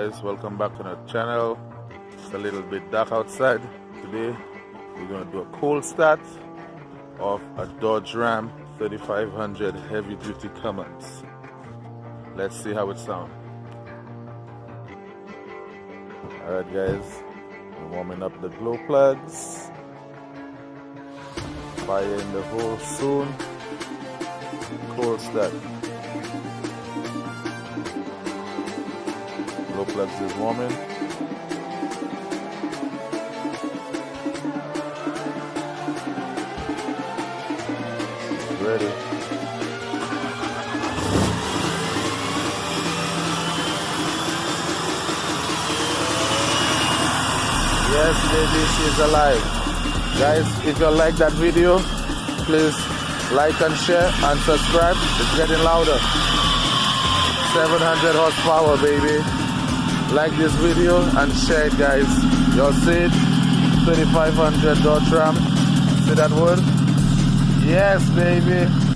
guys, welcome back to our channel. It's a little bit dark outside. Today we're going to do a cold start of a Dodge Ram 3500 heavy duty Cummins. Let's see how it sounds. Alright guys, we're warming up the glow plugs. Fire in the hole soon. Cold start. Glow plugs is warming. It's ready. Yes, baby, she's alive. Guys, if you like that video, please like and share and subscribe. It's getting louder. 700 horsepower, baby. Like this video and share it, guys. You'll see it. 3500 Dodge Ram. See that word? Yes, baby.